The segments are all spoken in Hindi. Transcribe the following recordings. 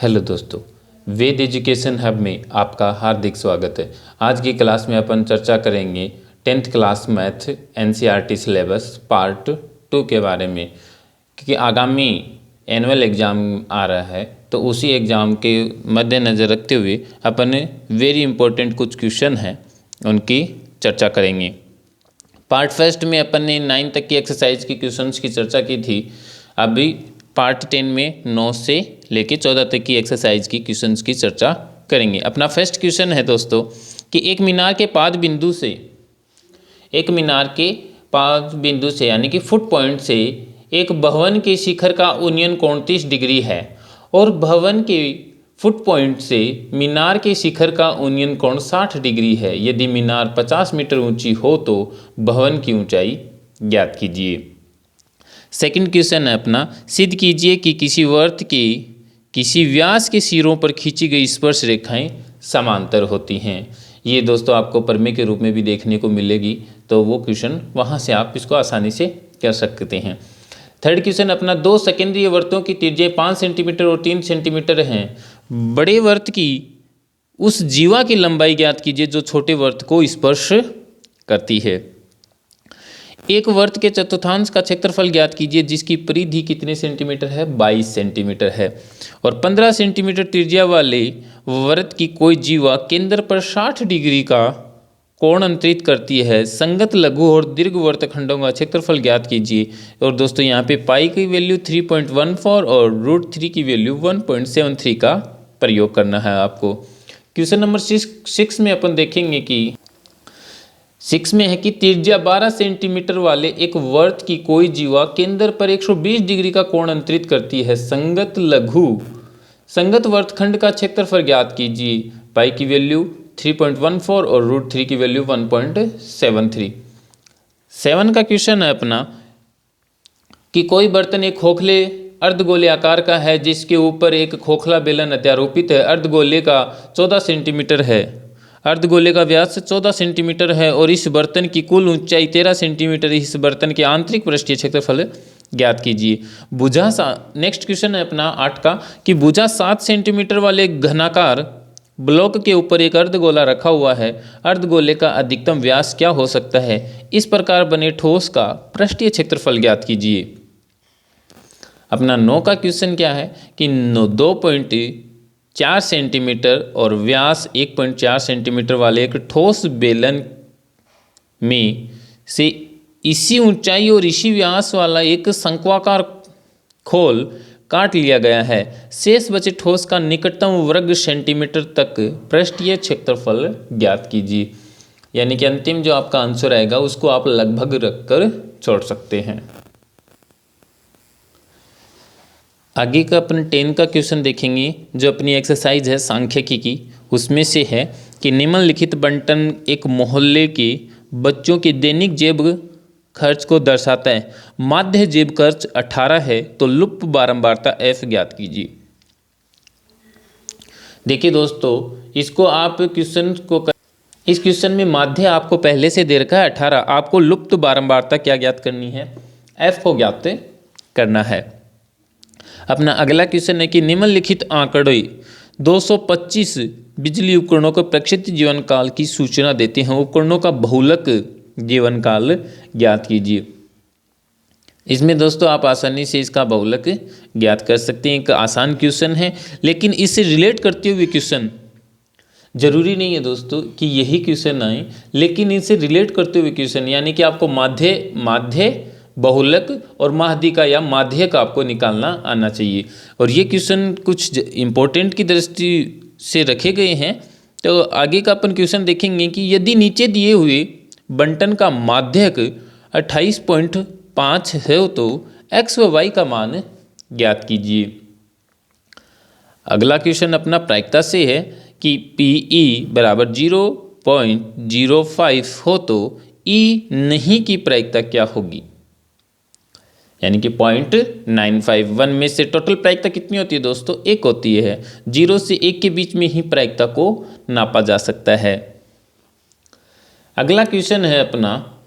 हेलो दोस्तों, वेद एजुकेशन हब में आपका हार्दिक स्वागत है। आज की क्लास में अपन चर्चा करेंगे 10th class math NCERT syllabus part 2 के बारे में, क्योंकि आगामी एनुअल एग्ज़ाम आ रहा है, तो उसी एग्ज़ाम के मद्देनज़र रखते हुए अपन वेरी इंपॉर्टेंट कुछ क्वेश्चन हैं उनकी चर्चा करेंगे। पार्ट फर्स्ट में अपन ने 9 तक की एक्सरसाइज की क्वेश्चंस की चर्चा की थी। अभी पार्ट 10 में 9 से लेके 14 तक की एक्सरसाइज की क्वेश्चंस की चर्चा करेंगे। अपना फर्स्ट क्वेश्चन है दोस्तों कि एक मीनार के पाद बिंदु से यानी कि फुट पॉइंट से एक भवन के शिखर का उन्नयन कोण 30 डिग्री है और भवन के फुट पॉइंट से मीनार के शिखर का उन्नयन कोण 60 डिग्री है। यदि मीनार 50 मीटर ऊंची हो तो भवन की ऊंचाई ज्ञात कीजिए। सेकंड क्वेश्चन है अपना, सिद्ध कीजिए कि किसी वृत्त के किसी व्यास के सिरों पर खींची गई स्पर्श रेखाएं समांतर होती हैं। ये दोस्तों आपको प्रमेय के रूप में भी देखने को मिलेगी, तो वो क्वेश्चन वहाँ से आप इसको आसानी से कर सकते हैं। थर्ड क्वेश्चन अपना, दो सेकेंडरी वृत्तों की त्रिज्या 5 सेंटीमीटर और 3 सेंटीमीटर हैं। बड़े वृत्त की उस जीवा की लंबाई ज्ञात कीजिए जो छोटे वृत्त को स्पर्श करती है। एक वृत्त के चतुर्थांश का क्षेत्रफल ज्ञात कीजिए जिसकी परिधि कितने सेंटीमीटर है, 22 सेंटीमीटर है। और 15 सेंटीमीटर त्रिज्या वाले वृत्त की कोई जीवा केंद्र पर 60 डिग्री का कोण अंतरित करती है। संगत लघु और दीर्घ वृत्तखंडों का क्षेत्रफल ज्ञात कीजिए। और दोस्तों यहाँ पे पाई की वैल्यू 3.14 और √3 की वैल्यू 1.73 का प्रयोग करना है आपको। क्वेश्चन नंबर 6 में अपन देखेंगे कि 6 में है कि त्रिज्या 12 सेंटीमीटर वाले एक वृत्त की कोई जीवा केंद्र पर 120 डिग्री का कोण अंतरित करती है। संगत वृत्तखंड का क्षेत्रफल ज्ञात कीजिए। पाई की वैल्यू 3.14 और √3 की वैल्यू 1.73। 7 का क्वेश्चन है अपना कि कोई बर्तन एक खोखले अर्धगोले आकार का है जिसके ऊपर एक खोखला बेलन अध्यारोपित है। अर्धगोले का 14 सेंटीमीटर है। अर्धगोले का व्यास 14 सेंटीमीटर है और इस बर्तन की कुल ऊंचाई 13 सेंटीमीटर। इस बर्तन के आंतरिक पृष्ठीय क्षेत्रफल ज्ञात कीजिए। नेक्स्ट क्वेश्चन है अपना 8 का कि भुजा 7 सेंटीमीटर वाले घनाकार ब्लॉक के ऊपर एक अर्धगोला रखा हुआ है। अर्धगोले का अधिकतम व्यास क्या हो सकता है। इस प्रकार बने ठोस का पृष्ठीय क्षेत्रफल ज्ञात कीजिए। अपना 9 का क्वेश्चन क्या है कि 2.4 सेंटीमीटर और व्यास 1.4 सेंटीमीटर वाले एक ठोस बेलन में से इसी ऊंचाई और इसी व्यास वाला एक शंक्वाकार खोल काट लिया गया है। शेष बचे ठोस का निकटतम वर्ग सेंटीमीटर तक पृष्ठीय क्षेत्रफल ज्ञात कीजिए। यानी कि अंतिम जो आपका आंसर आएगा उसको आप लगभग रखकर छोड़ सकते हैं। आगे का अपन 10 का क्वेश्चन देखेंगे जो अपनी एक्सरसाइज है सांख्यिकी की। उसमें से है कि निम्नलिखित बंटन एक मोहल्ले के बच्चों के दैनिक जेब खर्च को दर्शाता है। माध्य जेब खर्च 18 है तो लुप्त बारंबारता f ज्ञात कीजिए। देखिए दोस्तों, इसको आप इस क्वेश्चन में माध्य आपको पहले से दे रखा है 18, आपको लुप्त बारंबारता क्या ज्ञात करनी है, f को ज्ञात करना है। अपना अगला क्वेश्चन है कि निम्नलिखित आंकड़े 225 बिजली उपकरणों के प्रक्षिप्त जीवन काल की सूचना देते हैं। उपकरणों का बहुलक जीवन काल ज्ञात कीजिए। इसमें दोस्तों आप आसानी से इसका बहुलक ज्ञात कर सकते हैं। एक आसान क्वेश्चन है, लेकिन इससे रिलेट करते हुए क्वेश्चन जरूरी नहीं है दोस्तों कि यही क्वेश्चन आए, लेकिन इनसे रिलेट करते हुए क्वेश्चन, यानी कि आपको माध्य बहुलक और माध्यिका या माध्यक आपको निकालना आना चाहिए। और ये क्वेश्चन कुछ इंपॉर्टेंट की दृष्टि से रखे गए हैं। तो आगे का अपन क्वेश्चन देखेंगे कि यदि नीचे दिए हुए बंटन का माध्यक 28.5 है तो x व y का मान ज्ञात कीजिए। अगला क्वेश्चन अपना प्रायिकता से है कि PE बराबर 0.05 हो तो E नहीं की प्रायिकता क्या होगी, यानी कि 0.951 में से टोटल प्रायिकता कितनी होती है दोस्तों, 1 होती है। 0 से 1 के बीच में ही प्रायिकता को नापा जा सकता है। अगला क्वेश्चन है अपना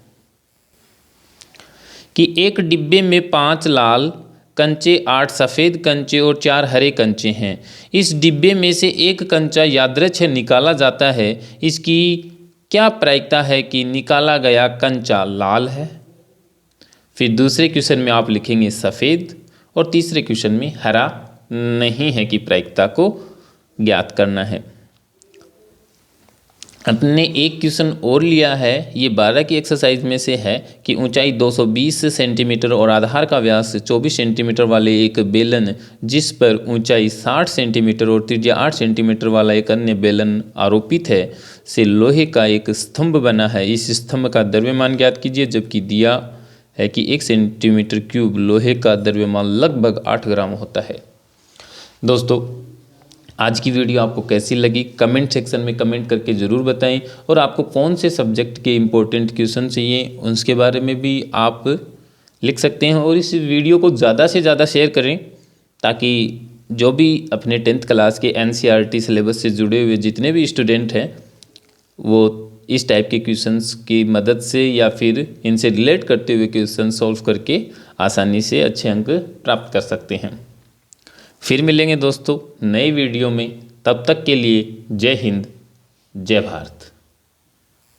कि एक डिब्बे में 5 लाल कंचे, 8 सफ़ेद कंचे और 4 हरे कंचे हैं। इस डिब्बे में से एक कंचा यादृच्छिक निकाला जाता है। इसकी क्या प्रायिकता है कि निकाला गया कंचा लाल है? फिर दूसरे क्वेश्चन में आप लिखेंगे सफ़ेद और तीसरे क्वेश्चन में हरा नहीं है की प्रायिकता को ज्ञात करना है। अपने एक क्वेश्चन और लिया है, ये 12 की एक्सरसाइज में से है कि ऊंचाई 220 सेंटीमीटर और आधार का व्यास 24 सेंटीमीटर वाले एक बेलन जिस पर ऊंचाई 60 सेंटीमीटर और त्रिज्या 8 सेंटीमीटर वाला एक अन्य बेलन आरोपित है से लोहे का एक स्तंभ बना है। इस स्तंभ का द्रव्यमान ज्ञात कीजिए, जबकि दिया है कि 1 सेंटीमीटर क्यूब लोहे का द्रव्यमान लगभग 8 ग्राम होता है। दोस्तों, आज की वीडियो आपको कैसी लगी कमेंट सेक्शन में कमेंट करके ज़रूर बताएं, और आपको कौन से सब्जेक्ट के इम्पोर्टेंट क्वेश्चन चाहिए उसके बारे में भी आप लिख सकते हैं। और इस वीडियो को ज़्यादा से ज़्यादा शेयर करें ताकि जो भी अपने 10th क्लास के NCERT सिलेबस से जुड़े हुए जितने भी स्टूडेंट हैं वो इस टाइप के क्वेश्चंस की मदद से या फिर इनसे रिलेट करते हुए क्वेश्चन सॉल्व करके आसानी से अच्छे अंक प्राप्त कर सकते हैं। फिर मिलेंगे दोस्तों नई वीडियो में, तब तक के लिए जय हिंद, जय भारत।